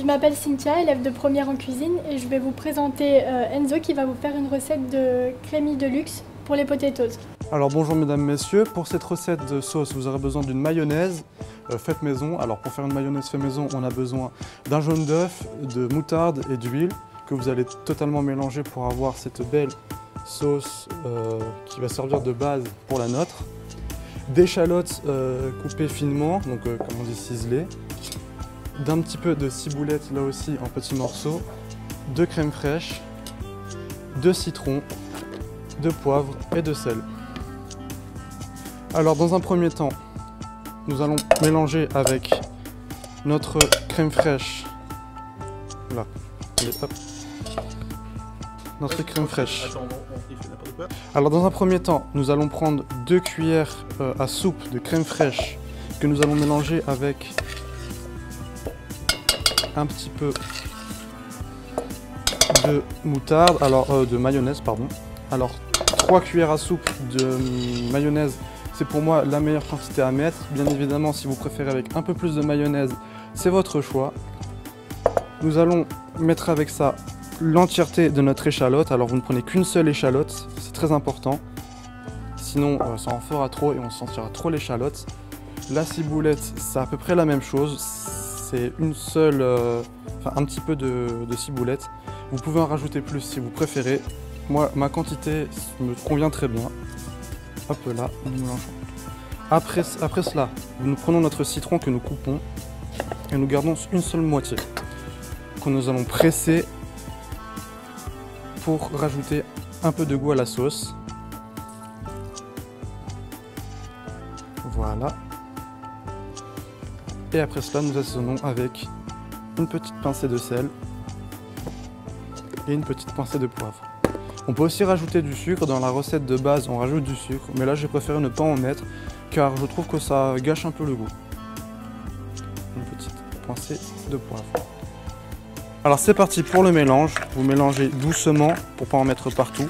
m'appelle Cynthia, élève de première en cuisine, et je vais vous présenter Enzo qui va vous faire une recette de crémie de luxe pour les potatoes. Alors bonjour mesdames, messieurs, pour cette recette de sauce, vous aurez besoin d'une mayonnaise faite maison. Alors pour faire une mayonnaise faite maison, on a besoin d'un jaune d'œuf, de moutarde et d'huile que vous allez totalement mélanger pour avoir cette belle sauce qui va servir de base pour la nôtre. D'échalotes coupées finement, donc comme on dit ciselées. D'un petit peu de ciboulette là aussi en petits morceaux, de crème fraîche, de citron, de poivre et de sel. Alors dans un premier temps, nous allons mélanger avec notre crème fraîche. Là, allez, hop. Notre crème fraîche. Alors dans un premier temps, nous allons prendre 2 cuillères à soupe de crème fraîche que nous allons mélanger avec un petit peu de moutarde, de mayonnaise, pardon. Alors 3 cuillères à soupe de mayonnaise, c'est pour moi la meilleure quantité à mettre. Bien évidemment, si vous préférez avec un peu plus de mayonnaise, c'est votre choix. Nous allons mettre avec ça l'entièreté de notre échalote. Alors vous ne prenez qu'une seule échalote, c'est très important. Sinon ça en fera trop et on sentira trop l'échalote. La ciboulette, c'est à peu près la même chose. C'est une seule, un petit peu de ciboulette. Vous pouvez en rajouter plus si vous préférez. Moi, ma quantité me convient très bien. Hop là, nous mélangeons. Après cela, nous prenons notre citron que nous coupons et nous gardons une seule moitié que nous allons presser pour rajouter un peu de goût à la sauce. Voilà. Et après cela, nous assaisonnons avec une petite pincée de sel et une petite pincée de poivre. On peut aussi rajouter du sucre. Dans la recette de base, on rajoute du sucre, mais là j'ai préféré ne pas en mettre car je trouve que ça gâche un peu le goût. Une petite pincée de poivre. Alors c'est parti pour le mélange. Vous mélangez doucement pour ne pas en mettre partout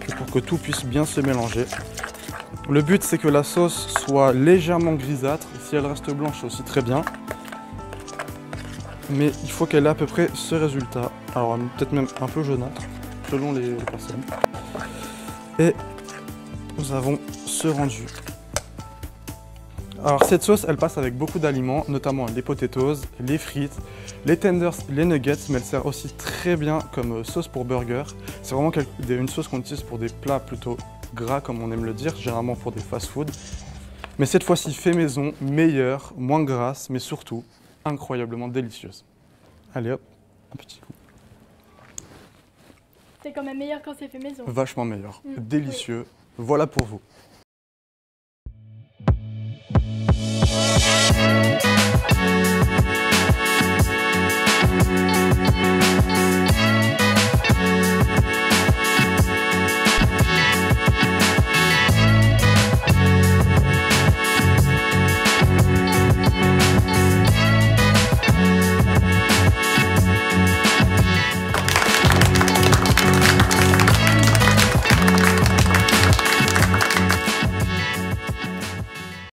et pour que tout puisse bien se mélanger. Le but c'est que la sauce soit légèrement grisâtre. Si elle reste blanche, c'est aussi très bien. Mais il faut qu'elle ait à peu près ce résultat. Alors peut-être même un peu jaunâtre, selon les personnes. Et nous avons ce rendu. Alors cette sauce, elle passe avec beaucoup d'aliments, notamment les potatoes, les frites, les tenders, les nuggets, mais elle sert aussi très bien comme sauce pour burger. C'est vraiment une sauce qu'on utilise pour des plats plutôt gras, comme on aime le dire, généralement pour des fast-food. Mais cette fois-ci fait maison, meilleure, moins grasse, mais surtout incroyablement délicieuse. Allez hop, un petit coup. C'est quand même meilleur quand c'est fait maison. Vachement meilleur, délicieux, oui. Voilà pour vous.